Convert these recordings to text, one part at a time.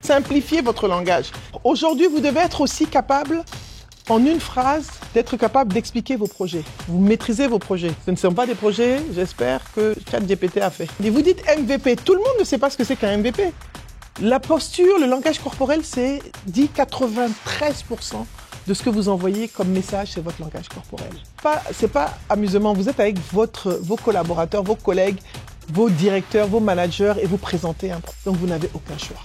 Simplifiez votre langage. Aujourd'hui, vous devez être aussi capable, en une phrase, d'être capable d'expliquer vos projets. Vous maîtrisez vos projets. Ce ne sont pas des projets, j'espère, que ChatGPT a fait. Et vous dites MVP. Tout le monde ne sait pas ce que c'est qu'un MVP. La posture, le langage corporel, c'est dit 93% de ce que vous envoyez comme message, c'est votre langage corporel. C'est pas amusement. Vous êtes avec vos collaborateurs, vos collègues, vos directeurs, vos managers et vous présentez un projet. Donc vous n'avez aucun choix.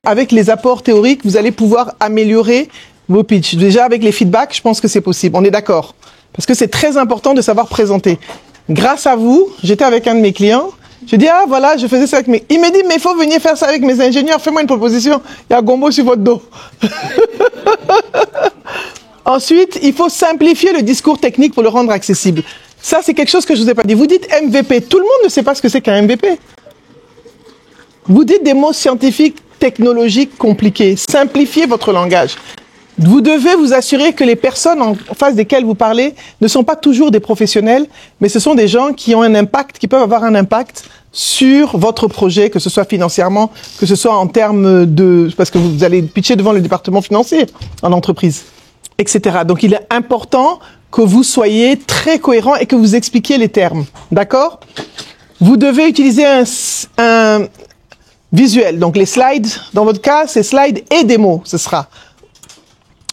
Avec les apports théoriques, vous allez pouvoir améliorer vos pitchs. Déjà, avec les feedbacks, je pense que c'est possible. On est d'accord. Parce que c'est très important de savoir présenter. Grâce à vous, j'étais avec un de mes clients. Je dis, ah voilà, je faisais ça avec mes... Il me dit, mais il faut venir faire ça avec mes ingénieurs. Fais-moi une proposition. Il y a Gombo sur votre dos. Ensuite, il faut simplifier le discours technique pour le rendre accessible. Ça, c'est quelque chose que je ne vous ai pas dit. Vous dites MVP. Tout le monde ne sait pas ce que c'est qu'un MVP. Vous dites des mots scientifiques, technologiques, compliqués. Simplifiez votre langage. Vous devez vous assurer que les personnes en face desquelles vous parlez ne sont pas toujours des professionnels, mais ce sont des gens qui ont un impact, qui peuvent avoir un impact sur votre projet, que ce soit financièrement, que ce soit en termes de... Parce que vous allez pitcher devant le département financier en entreprise, etc. Donc il est important que vous soyez très cohérent et que vous expliquiez les termes. D'accord ? Vous devez utiliser un visuel. Donc les slides, dans votre cas, c'est slides et démos, ce sera.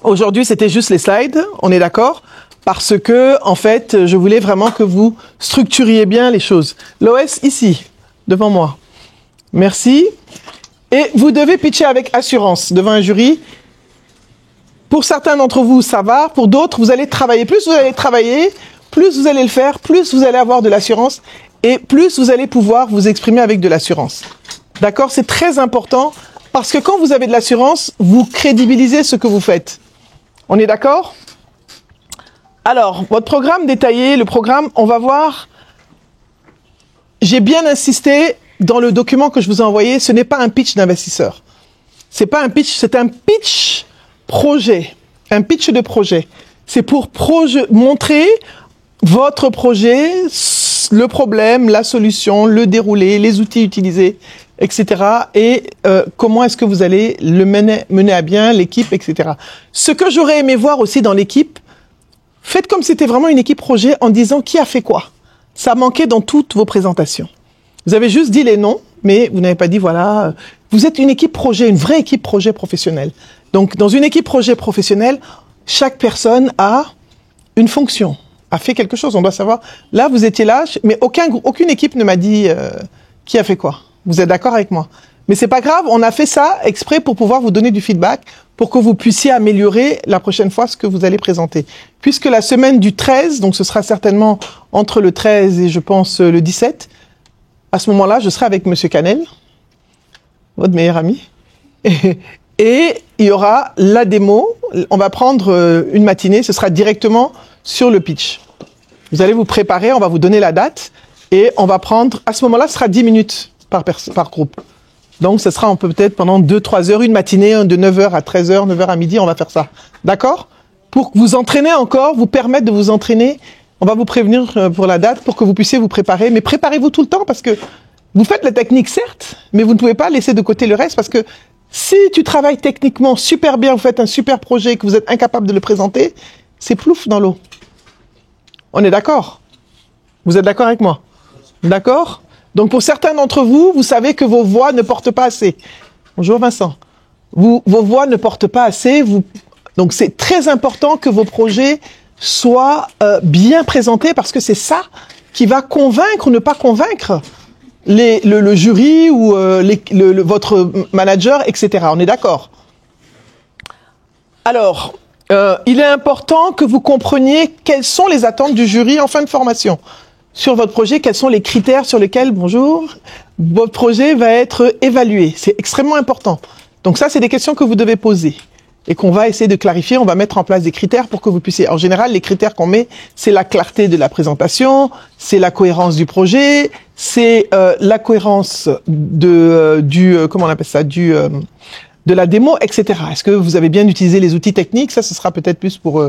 Aujourd'hui, c'était juste les slides, on est d'accord? Parce que, en fait, je voulais vraiment que vous structuriez bien les choses. L'OS, ici, devant moi. Merci. Et vous devez pitcher avec assurance devant un jury. Pour certains d'entre vous, ça va. Pour d'autres, vous allez travailler. Plus vous allez travailler, plus vous allez le faire, plus vous allez avoir de l'assurance et plus vous allez pouvoir vous exprimer avec de l'assurance. D'accord? C'est très important parce que quand vous avez de l'assurance, vous crédibilisez ce que vous faites. On est d'accord? Alors, votre programme détaillé, le programme, on va voir. J'ai bien insisté dans le document que je vous ai envoyé, ce n'est pas un pitch d'investisseur. C'est pas un pitch, c'est un pitch projet. Un pitch de projet. C'est pour montrer votre projet, le problème, la solution, le déroulé, les outils utilisés, etc. Et comment est-ce que vous allez le mener à bien, l'équipe, etc. Ce que j'aurais aimé voir aussi dans l'équipe, faites comme si c'était vraiment une équipe projet en disant qui a fait quoi. Ça manquait dans toutes vos présentations. Vous avez juste dit les noms, mais vous n'avez pas dit voilà, vous êtes une équipe projet, une vraie équipe projet professionnelle. Donc dans une équipe projet professionnelle, chaque personne a une fonction, a fait quelque chose. On doit savoir, là vous étiez là, mais aucune équipe ne m'a dit qui a fait quoi. Vous êtes d'accord avec moi? Mais c'est pas grave, on a fait ça exprès pour pouvoir vous donner du feedback, pour que vous puissiez améliorer la prochaine fois ce que vous allez présenter. Puisque la semaine du 13, donc ce sera certainement entre le 13 et je pense le 17, à ce moment-là, je serai avec Monsieur Canel, votre meilleur ami, et il y aura la démo. On va prendre une matinée, ce sera directement sur le pitch. Vous allez vous préparer, on va vous donner la date, et on va prendre, à ce moment-là, ce sera 10 minutes par groupe. Donc, ce sera peut-être pendant 2-3 heures, une matinée, de 9h à 13h, 9h à midi, on va faire ça. D'accord? Pour vous entraîner encore, vous permettre de vous entraîner, on va vous prévenir pour la date, pour que vous puissiez vous préparer. Mais préparez-vous tout le temps, parce que vous faites la technique, certes, mais vous ne pouvez pas laisser de côté le reste, parce que si tu travailles techniquement super bien, vous faites un super projet, que vous êtes incapable de le présenter, c'est plouf dans l'eau. On est d'accord? Vous êtes d'accord avec moi? D'accord? Donc pour certains d'entre vous, vous savez que vos voix ne portent pas assez. Bonjour Vincent. Vos voix ne portent pas assez. Donc c'est très important que vos projets soient bien présentés parce que c'est ça qui va convaincre ou ne pas convaincre le jury ou votre manager, etc. On est d'accord? Alors, il est important que vous compreniez quelles sont les attentes du jury en fin de formation. Sur votre projet, quels sont les critères sur lesquels, votre projet va être évalué. C'est extrêmement important. Donc ça, c'est des questions que vous devez poser et qu'on va essayer de clarifier. On va mettre en place des critères pour que vous puissiez... En général, les critères qu'on met, c'est la clarté de la présentation, c'est la cohérence du projet, c'est la cohérence comment on appelle ça, de la démo, etc. Est-ce que vous avez bien utilisé les outils techniques? Ça, ce sera peut-être plus pour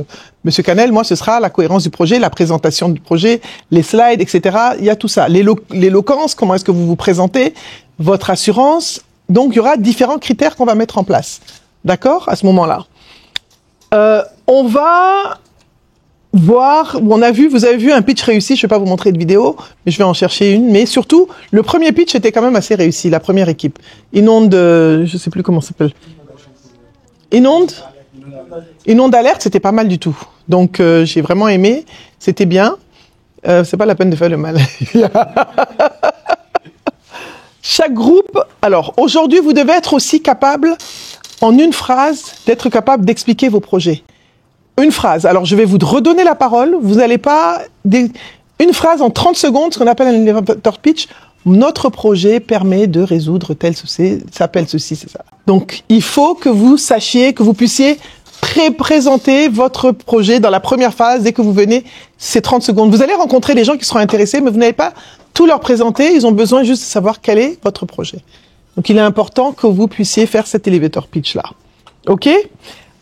Monsieur Canel. Moi, ce sera la cohérence du projet, la présentation du projet, les slides, etc. Il y a tout ça. L'éloquence, comment est-ce que vous vous présentez, votre assurance. Donc, il y aura différents critères qu'on va mettre en place. D'accord? À ce moment-là. On va voir, on a vu, vous avez vu un pitch réussi, je ne vais pas vous montrer de vidéo, mais je vais en chercher une. Mais surtout, le premier pitch était quand même assez réussi, la première équipe. Inonde, je ne sais plus comment ça s'appelle. Inonde Alerte, c'était pas mal du tout. Donc, j'ai vraiment aimé, c'était bien. C'est pas la peine de faire le mal. Chaque groupe, alors, aujourd'hui, vous devez être aussi capable, en une phrase, d'être capable d'expliquer vos projets. Une phrase. Alors, je vais vous redonner la parole. Vous n'allez pas... Une phrase en 30 secondes, ce qu'on appelle un elevator pitch. Notre projet permet de résoudre tel souci, s'appelle ceci, c'est ça. Donc, il faut que vous sachiez, que vous puissiez présenter votre projet dans la première phase. Dès que vous venez, c'est 30 secondes. Vous allez rencontrer des gens qui seront intéressés, mais vous n'allez pas tout leur présenter. Ils ont besoin juste de savoir quel est votre projet. Donc, il est important que vous puissiez faire cet elevator pitch-là. OK?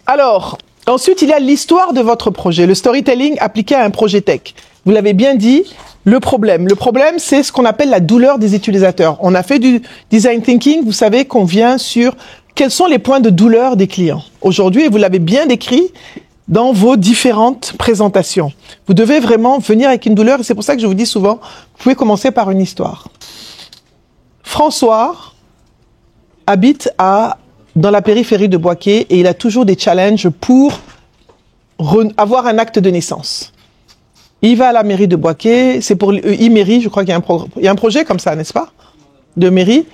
Alors... Ensuite, il y a l'histoire de votre projet, le storytelling appliqué à un projet tech. Vous l'avez bien dit, le problème. Le problème, c'est ce qu'on appelle la douleur des utilisateurs. On a fait du design thinking, vous savez qu'on vient sur quels sont les points de douleur des clients. Aujourd'hui, et vous l'avez bien décrit dans vos différentes présentations. Vous devez vraiment venir avec une douleur, et c'est pour ça que je vous dis souvent, vous pouvez commencer par une histoire. François habite dans la périphérie de Boaké et il a toujours des challenges pour avoir un acte de naissance. Il va à la mairie de Boaké, c'est pour e-mairie, je crois qu'il y a un projet comme ça, n'est-ce pas? De mairie.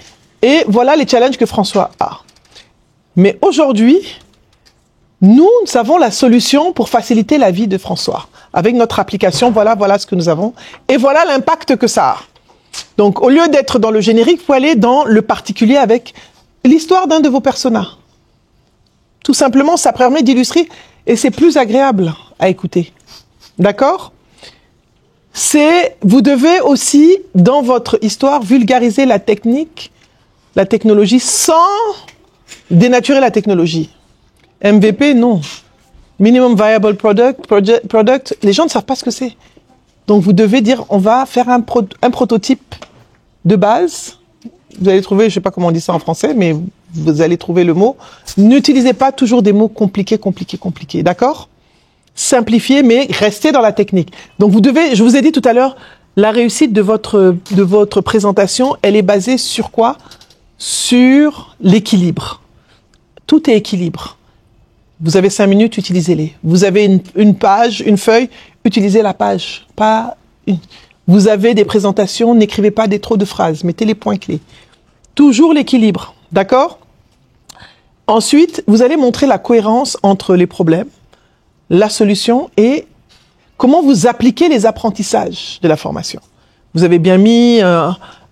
Et voilà les challenges que François a. Mais aujourd'hui, nous avons la solution pour faciliter la vie de François. Avec notre application, voilà ce que nous avons. Et voilà l'impact que ça a. Donc, au lieu d'être dans le générique, vous pouvez aller dans le particulier avec l'histoire d'un de vos personas. Tout simplement, ça permet d'illustrer et c'est plus agréable à écouter. D'accord? Vous devez aussi, dans votre histoire, vulgariser la technologie, sans dénaturer la technologie. MVP, non. Minimum Viable Product, les gens ne savent pas ce que c'est. Donc, vous devez dire, on va faire un prototype de base. Vous allez trouver, je ne sais pas comment on dit ça en français, mais vous allez trouver le mot. N'utilisez pas toujours des mots compliqués, d'accord? Simplifiez, mais restez dans la technique. Donc vous devez, je vous ai dit tout à l'heure, la réussite de votre présentation, elle est basée sur quoi? Sur l'équilibre. Tout est équilibre. Vous avez 5 minutes, utilisez-les. Vous avez une page, une feuille, utilisez la page, pas une. Vous avez des présentations, n'écrivez pas trop de phrases, mettez les points clés. Toujours l'équilibre, d'accord? Ensuite, vous allez montrer la cohérence entre les problèmes, la solution et comment vous appliquez les apprentissages de la formation. Vous avez bien mis,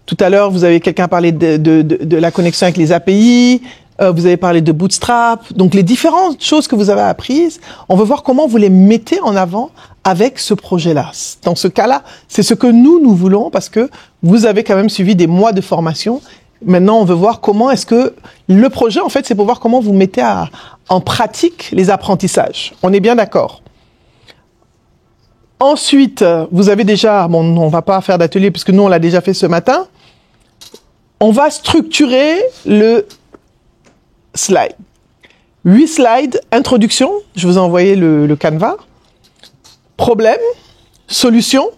tout à l'heure, vous avez quelqu'un parlé de la connexion avec les API, vous avez parlé de Bootstrap, donc les différentes choses que vous avez apprises, on veut voir comment vous les mettez en avant avec ce projet-là. Dans ce cas-là, c'est ce que nous voulons parce que vous avez quand même suivi des mois de formation. Maintenant, on veut voir comment est-ce que le projet, en fait, c'est pour voir comment vous mettez en pratique les apprentissages. On est bien d'accord. Ensuite, vous avez déjà, bon, on va pas faire d'atelier puisque nous, on l'a déjà fait ce matin. On va structurer le slide. 8 slides, introduction, je vous ai envoyé le canevas. Problème, solution,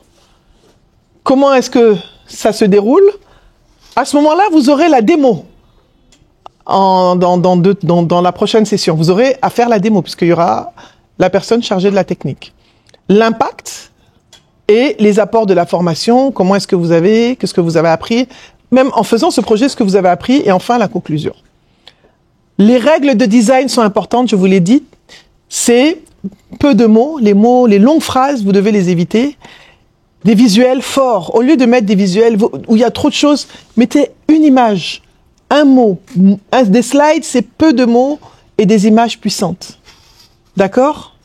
comment est-ce que ça se déroule? À ce moment-là, vous aurez la démo dans la prochaine session. Vous aurez à faire la démo puisqu'il y aura la personne chargée de la technique. L'impact et les apports de la formation, comment est-ce que vous avez, qu'est-ce que vous avez appris, même en faisant ce projet, ce que vous avez appris, et enfin la conclusion. Les règles de design sont importantes, je vous l'ai dit, c'est peu de mots, les longues phrases, vous devez les éviter. Des visuels forts. Au lieu de mettre des visuels où il y a trop de choses, mettez une image, un mot. Des slides, c'est peu de mots et des images puissantes. D'accord?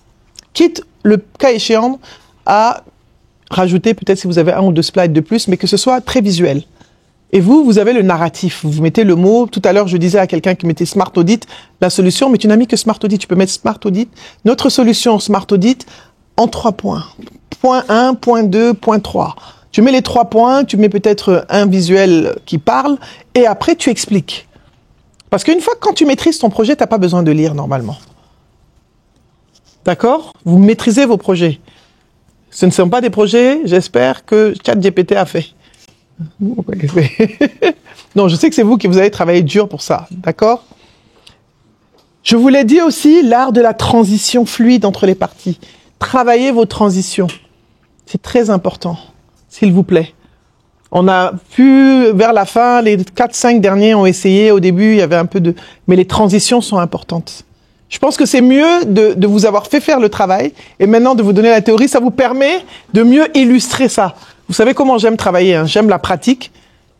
Quitte, le cas échéant, à rajouter peut-être si vous avez 1 ou 2 slides de plus, mais que ce soit très visuel. Et vous avez le narratif. Vous mettez le mot. Tout à l'heure, je disais à quelqu'un qui mettait Smart Audit, la solution, mais tu n'as mis que Smart Audit. Tu peux mettre Smart Audit. Notre solution Smart Audit en 3 points. Point 1, point 2, point 3. Tu mets les 3 points, tu mets peut-être un visuel qui parle, et après tu expliques. Parce qu'une fois que quand tu maîtrises ton projet, tu n'as pas besoin de lire normalement. D'accord? Vous maîtrisez vos projets. Ce ne sont pas des projets, j'espère, que ChatGPT a fait. Non, je sais que c'est vous qui vous avez travaillé dur pour ça, d'accord? Je vous l'ai dit aussi, l'art de la transition fluide entre les parties. Travaillez vos transitions. C'est très important, s'il vous plaît. On a pu, vers la fin, les 4-5 derniers ont essayé. Au début, il y avait un peu de... Mais les transitions sont importantes. Je pense que c'est mieux de vous avoir fait faire le travail et maintenant de vous donner la théorie. Ça vous permet de mieux illustrer ça. Vous savez comment j'aime travailler, hein? J'aime la pratique.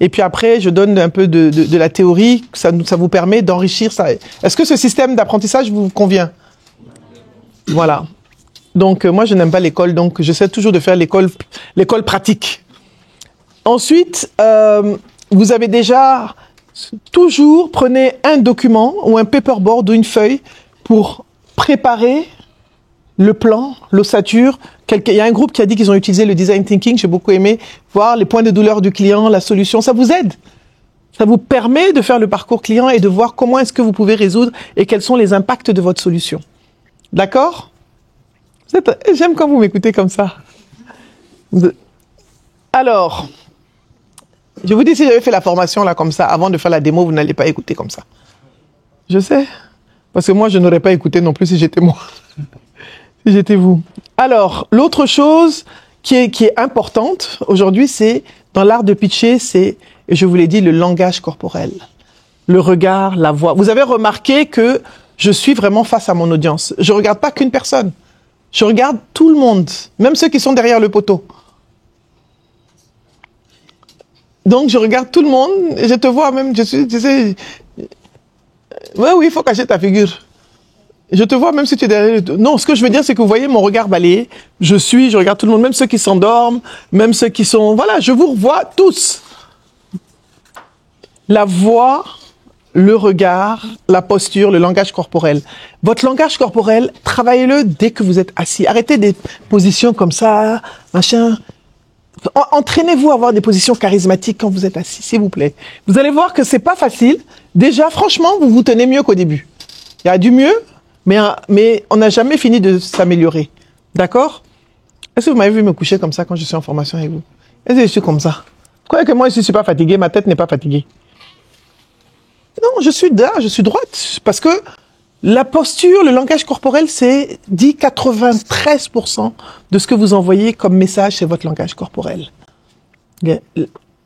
Et puis après, je donne un peu de la théorie. Ça vous permet d'enrichir ça. Est-ce que ce système d'apprentissage vous convient? Voilà. Donc, moi, je n'aime pas l'école. Donc, j'essaie toujours de faire l'école pratique. Ensuite, vous avez déjà... Toujours, prenez un document ou un paperboard ou une feuille pour préparer le plan, l'ossature. Il y a un groupe qui a dit qu'ils ont utilisé le design thinking, j'ai beaucoup aimé, voir les points de douleur du client, la solution, ça vous aide. Ça vous permet de faire le parcours client et de voir comment est-ce que vous pouvez résoudre et quels sont les impacts de votre solution. D'accord? J'aime quand vous m'écoutez comme ça. Alors, je vous dis, si j'avais fait la formation là comme ça, avant de faire la démo, vous n'allez pas écouter comme ça. Je sais. Parce que moi, je n'aurais pas écouté non plus si j'étais moi. Si j'étais vous. Alors, l'autre chose qui est importante aujourd'hui, c'est, dans l'art de pitcher, c'est, et je vous l'ai dit, le langage corporel. Le regard, la voix. Vous avez remarqué que je suis vraiment face à mon audience. Je ne regarde pas qu'une personne. Je regarde tout le monde. Même ceux qui sont derrière le poteau. Donc, je regarde tout le monde, et je te vois même, tu sais, ouais, oui, il faut cacher ta figure. Je te vois même si tu es derrière. Non, ce que je veux dire, c'est que vous voyez mon regard balayé. Je regarde tout le monde, même ceux qui s'endorment, même ceux qui sont... Voilà, je vous revois tous. La voix, le regard, la posture, le langage corporel. Votre langage corporel, travaillez-le dès que vous êtes assis. Arrêtez des positions comme ça, machin... Entraînez-vous à avoir des positions charismatiques quand vous êtes assis, s'il vous plaît. Vous allez voir que c'est pas facile. Déjà, franchement, vous vous tenez mieux qu'au début. Il y a du mieux, mais on n'a jamais fini de s'améliorer. D'accord? Est-ce que vous m'avez vu me coucher comme ça quand je suis en formation avec vous? Est-ce que je suis comme ça? Vous croyez que moi, je ne suis pas fatigué, ma tête n'est pas fatiguée? Non, je suis là, je suis droite. Parce que la posture, le langage corporel, dit 93% de ce que vous envoyez comme message, c'est votre langage corporel.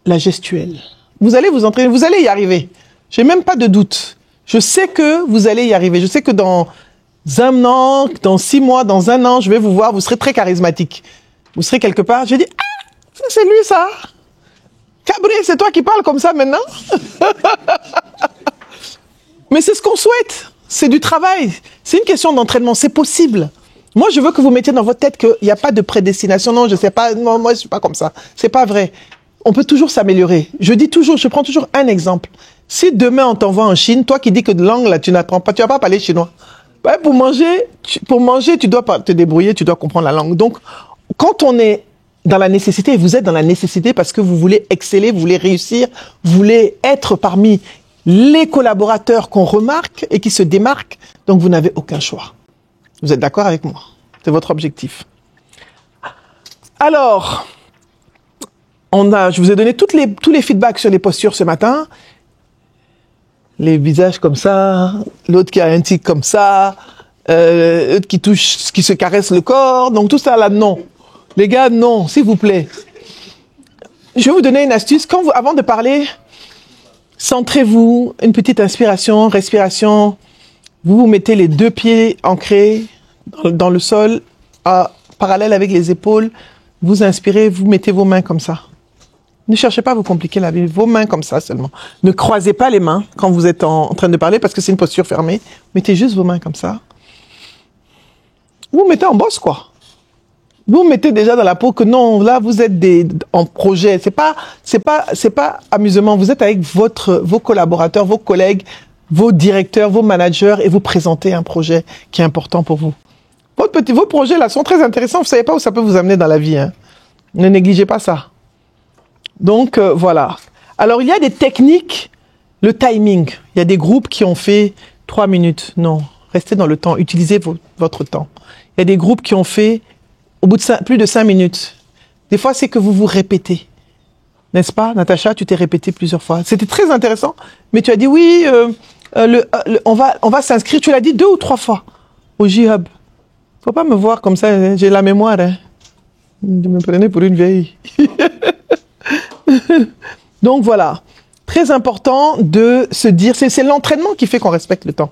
La gestuelle. Vous allez vous entraîner, vous allez y arriver. J'ai même pas de doute. Je sais que vous allez y arriver. Je sais que dans un an, dans 6 mois, dans un an, je vais vous voir, vous serez très charismatique. Vous serez quelque part, je vais dire, ah, c'est lui ça. Cabri, c'est toi qui parles comme ça maintenant? Mais c'est ce qu'on souhaite. C'est du travail. C'est une question d'entraînement. C'est possible. Moi, je veux que vous mettiez dans votre tête qu'il n'y a pas de prédestination. Non, je sais pas. Non, moi, je suis pas comme ça. C'est pas vrai. On peut toujours s'améliorer. Je prends toujours un exemple. Si demain on t'envoie en Chine, toi qui dis que de langue là, tu n'apprends pas, tu vas pas parler chinois. Ouais, pour manger, tu dois pas te débrouiller, tu dois comprendre la langue. Donc, quand on est dans la nécessité, et vous êtes dans la nécessité parce que vous voulez exceller, vous voulez réussir, vous voulez être parmi les collaborateurs qu'on remarque et qui se démarquent, donc vous n'avez aucun choix. Vous êtes d'accord avec moi? C'est votre objectif. Alors, je vous ai donné tous les feedbacks sur les postures ce matin. Les visages comme ça, l'autre qui a un tic comme ça, l'autre qui se caresse le corps, donc tout ça là, non. Les gars, non, s'il vous plaît. Je vais vous donner une astuce. Avant de parler, centrez-vous, une petite inspiration, respiration. Vous mettez les 2 pieds ancrés dans le sol, parallèle avec les épaules. Vous inspirez, vous mettez vos mains comme ça. Ne cherchez pas à vous compliquer la vie, vos mains comme ça seulement. Ne croisez pas les mains quand vous êtes en train de parler parce que c'est une posture fermée. Mettez juste vos mains comme ça. Vous mettez en bosse, quoi. Vous mettez déjà dans la peau que non, là, vous êtes en projet. C'est pas amusement. Vous êtes avec vos collaborateurs, vos collègues, vos directeurs, vos managers et vous présentez un projet qui est important pour vous. Vos projets là sont très intéressants. Vous savez pas où ça peut vous amener dans la vie, hein. Ne négligez pas ça. Donc, voilà. Alors, il y a des techniques, le timing. Il y a des groupes qui ont fait 3 minutes. Non, restez dans le temps. Utilisez votre temps. Il y a des groupes qui ont fait au bout de plus de 5 minutes. Des fois, c'est que vous vous répétez. N'est-ce pas, Natacha? Tu t'es répété plusieurs fois. C'était très intéressant. Mais tu as dit, oui, on va s'inscrire. Tu l'as dit 2 ou 3 fois au J-Hub. Faut pas me voir comme ça. Hein. J'ai la mémoire. Hein. Je me prenais pour une vieille. Donc, voilà. Très important de se dire, c'est l'entraînement qui fait qu'on respecte le temps.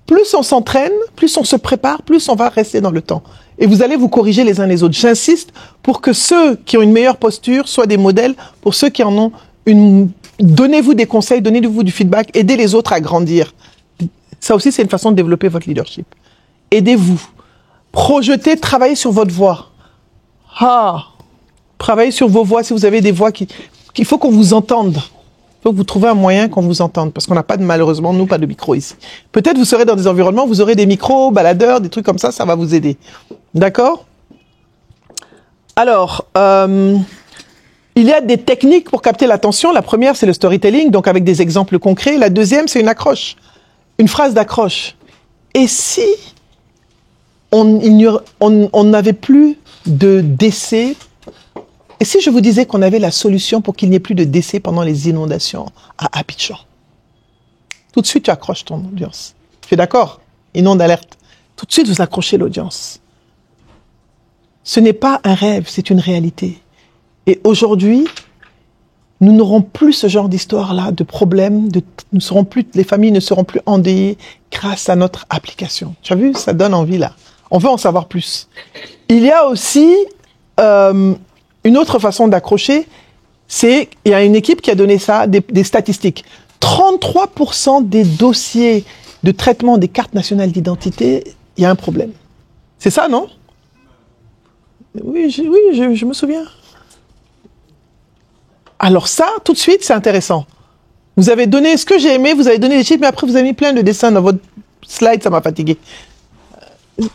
Plus on s'entraîne, plus on se prépare, plus on va rester dans le temps. Et vous allez vous corriger les uns les autres. J'insiste pour que ceux qui ont une meilleure posture soient des modèles pour ceux qui en ont une. Donnez-vous des conseils, donnez-vous du feedback, aidez les autres à grandir. Ça aussi, c'est une façon de développer votre leadership. Aidez-vous. Projetez, travaillez sur votre voix. Travaillez sur vos voix si vous avez des voix qu'il faut qu'on vous entende. Il faut que vous trouviez un moyen qu'on vous entende, parce qu'on n'a pas malheureusement, nous, pas de micro ici. Peut-être vous serez dans des environnements, vous aurez des micros, baladeurs, des trucs comme ça va vous aider. D'accord? Alors, il y a des techniques pour capter l'attention. La première, c'est le storytelling, donc avec des exemples concrets. La deuxième, c'est une accroche, une phrase d'accroche. Et si on n'avait plus de décès. Et si je vous disais qu'on avait la solution pour qu'il n'y ait plus de décès pendant les inondations à Abidjan? Tout de suite, tu accroches ton audience. Tu es d'accord? Inonde alerte. Tout de suite, vous accrochez l'audience. Ce n'est pas un rêve, c'est une réalité. Et aujourd'hui, nous n'aurons plus ce genre d'histoire-là, de problèmes, les familles ne seront plus endeuillées grâce à notre application. Tu as vu? Ça donne envie là. On veut en savoir plus. Il y a aussi une autre façon d'accrocher, il y a une équipe qui a donné ça, des statistiques. 33% des dossiers de traitement des cartes nationales d'identité, il y a un problème. C'est ça, non? Oui, je me souviens. Alors ça, tout de suite, c'est intéressant. Vous avez donné, ce que j'ai aimé, vous avez donné des chiffres, mais après vous avez mis plein de dessins dans votre slide, ça m'a fatigué.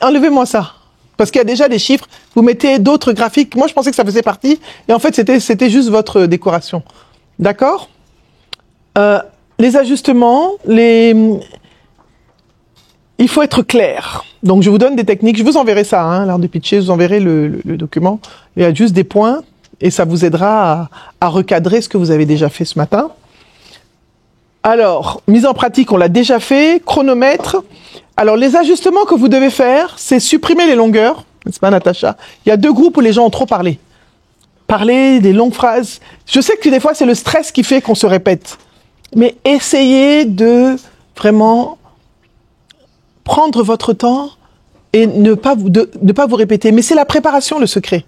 Enlevez-moi ça. Parce qu'il y a déjà des chiffres, vous mettez d'autres graphiques. Moi, je pensais que ça faisait partie, et en fait, c'était juste votre décoration. D'accord? Les ajustements, il faut être clair. Donc, je vous donne des techniques. Je vous enverrai ça, hein, l'art de pitcher, je vous enverrai le document. Il y a juste des points, et ça vous aidera à recadrer ce que vous avez déjà fait ce matin. Alors, mise en pratique, on l'a déjà fait. Chronomètre. Alors, les ajustements que vous devez faire, c'est supprimer les longueurs. N'est-ce pas, Natacha? Il y a 2 groupes où les gens ont trop parlé. Parler des longues phrases. Je sais que des fois, c'est le stress qui fait qu'on se répète. Mais essayez de vraiment prendre votre temps et ne pas vous répéter. Mais c'est la préparation, le secret.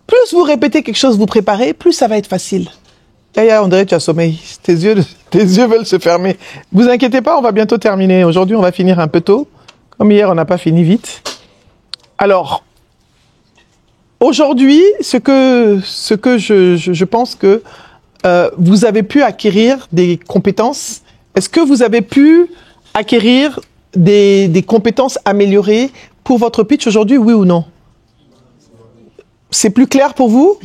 Plus vous répétez quelque chose, vous préparez, plus ça va être facile. Yaya, on dirait que tu as sommeil. Tes yeux veulent se fermer. Vous inquiétez pas, on va bientôt terminer. Aujourd'hui, on va finir un peu tôt. Comme hier, on n'a pas fini vite. Alors, aujourd'hui, ce que je pense que vous avez pu acquérir des compétences. Est-ce que vous avez pu acquérir des compétences améliorées pour votre pitch aujourd'hui, oui ou non? C'est plus clair pour vous?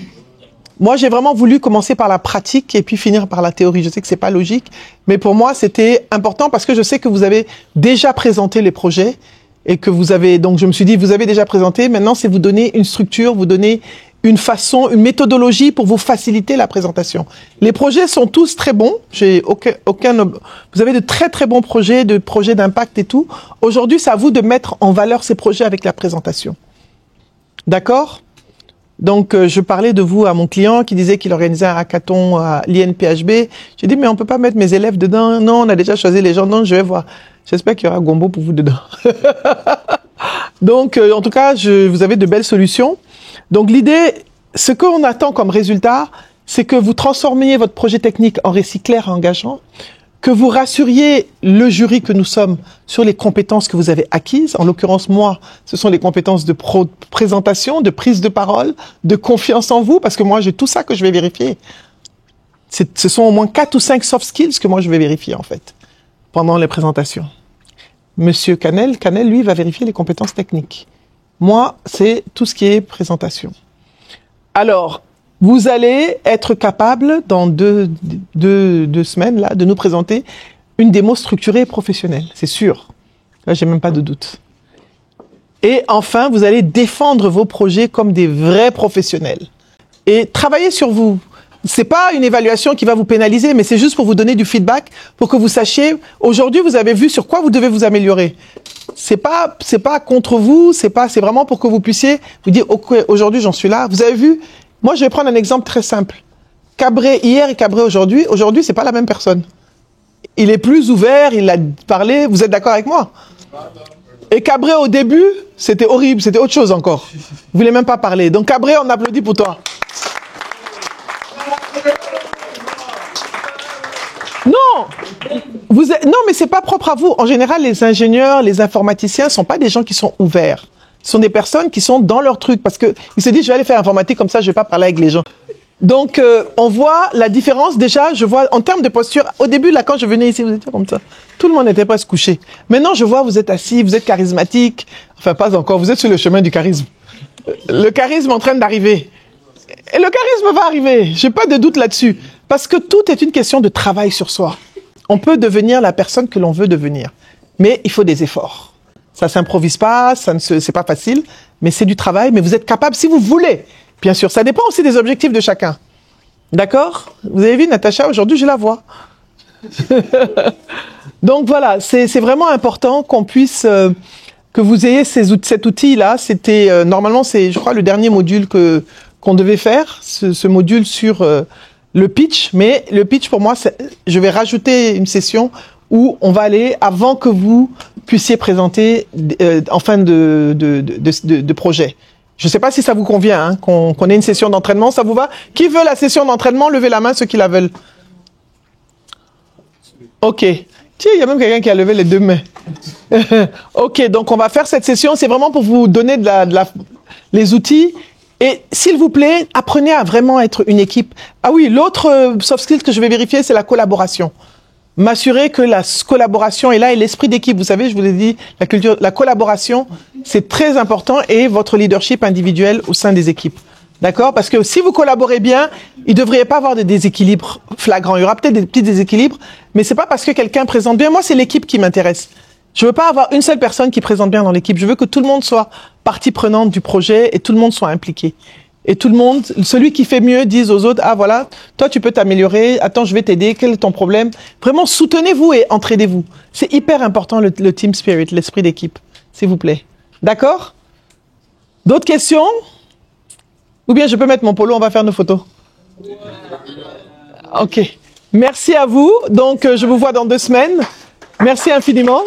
Moi, j'ai vraiment voulu commencer par la pratique et puis finir par la théorie. Je sais que c'est pas logique, mais pour moi, c'était important parce que je sais que vous avez déjà présenté les projets et que vous avez, donc je me suis dit, vous avez déjà présenté. Maintenant, c'est vous donner une structure, vous donner une façon, une méthodologie pour vous faciliter la présentation. Les projets sont tous très bons. Vous avez de très très bons projets d'impact et tout. Aujourd'hui, c'est à vous de mettre en valeur ces projets avec la présentation. D'accord? Donc, je parlais de vous à mon client qui disait qu'il organisait un hackathon à l'INPHB. J'ai dit, mais on peut pas mettre mes élèves dedans. Non, on a déjà choisi les gens. Donc, je vais voir. J'espère qu'il y aura Gombo pour vous dedans. Donc, en tout cas, vous avez de belles solutions. Donc, l'idée, ce qu'on attend comme résultat, c'est que vous transformiez votre projet technique en récit clair et engageant. que vous rassuriez le jury que nous sommes sur les compétences que vous avez acquises. En l'occurrence, moi, ce sont les compétences de présentation, de prise de parole, de confiance en vous, parce que moi, j'ai tout ça que je vais vérifier. Ce sont au moins 4 ou 5 soft skills que moi, je vais vérifier, en fait, pendant les présentations. Monsieur Canel, lui, va vérifier les compétences techniques. Moi, c'est tout ce qui est présentation. Alors, vous allez être capable, dans deux semaines, là, de nous présenter une démo structurée et professionnelle, c'est sûr. Là, j'ai même pas de doute. Et enfin, vous allez défendre vos projets comme des vrais professionnels. Et travailler sur vous. C'est pas une évaluation qui va vous pénaliser, mais c'est juste pour vous donner du feedback, pour que vous sachiez, aujourd'hui, vous avez vu sur quoi vous devez vous améliorer. C'est pas contre vous, c'est vraiment pour que vous puissiez vous dire, ok, aujourd'hui, j'en suis là. Vous avez vu? Moi, je vais prendre un exemple très simple. Cabré hier et Cabré aujourd'hui. Aujourd'hui, c'est pas la même personne. Il est plus ouvert, il a parlé. Vous êtes d'accord avec moi? Et Cabré, au début, c'était horrible, c'était autre chose encore. Vous voulez même pas parler. Donc Cabré, on applaudit pour toi. Non, non, mais c'est pas propre à vous. En général, les ingénieurs, les informaticiens sont pas des gens qui sont ouverts. Ce sont des personnes qui sont dans leur truc parce que ils se disent je vais aller faire informatique comme ça, je vais pas parler avec les gens. Donc on voit la différence déjà. Je vois en termes de posture. Au début là, quand je venais ici, vous étiez comme ça. Tout le monde était presque couché. Maintenant, je vois vous êtes assis, vous êtes charismatique. Enfin pas encore. Vous êtes sur le chemin du charisme. Le charisme est en train d'arriver. Et le charisme va arriver. J'ai pas de doute là-dessus. Parce que tout est une question de travail sur soi. On peut devenir la personne que l'on veut devenir, mais il faut des efforts. Ça s'improvise pas, c'est pas facile, mais c'est du travail. Mais vous êtes capable si vous voulez. Bien sûr, ça dépend aussi des objectifs de chacun. D'accord? Vous avez vu Natacha, aujourd'hui je la vois. Donc voilà, c'est vraiment important qu'on puisse, que vous ayez cet outil-là. C'était normalement, c'est, je crois, le dernier module qu'on devait faire, ce module sur le pitch. Mais le pitch, pour moi, je vais rajouter une session où on va aller avant que vous puissiez présenter en fin de projet. Je ne sais pas si ça vous convient, hein, qu'on ait une session d'entraînement. Ça vous va? Qui veut la session d'entraînement? Levez la main, ceux qui la veulent. Ok. Tiens, il y a même quelqu'un qui a levé les 2 mains. Ok, donc on va faire cette session. C'est vraiment pour vous donner les outils. Et s'il vous plaît, apprenez à vraiment être une équipe. Ah oui, l'autre soft skill que je vais vérifier, c'est la collaboration. M'assurer que la collaboration est là et l'esprit d'équipe. Vous savez, je vous ai dit, la collaboration, c'est très important et votre leadership individuel au sein des équipes. D'accord? Parce que si vous collaborez bien, il ne devrait pas avoir de déséquilibre flagrant. Il y aura peut-être des petits déséquilibres, mais c'est pas parce que quelqu'un présente bien. Moi, c'est l'équipe qui m'intéresse. Je veux pas avoir une seule personne qui présente bien dans l'équipe. Je veux que tout le monde soit partie prenante du projet et tout le monde soit impliqué. Et tout le monde, celui qui fait mieux, dise aux autres, ah voilà, toi tu peux t'améliorer, attends, je vais t'aider, quel est ton problème? Vraiment, soutenez-vous et entraidez-vous. C'est hyper important le team spirit, l'esprit d'équipe, s'il vous plaît. D'accord? D'autres questions? Ou bien je peux mettre mon polo, on va faire nos photos. Ok. Merci à vous. Donc, je vous vois dans 2 semaines. Merci infiniment.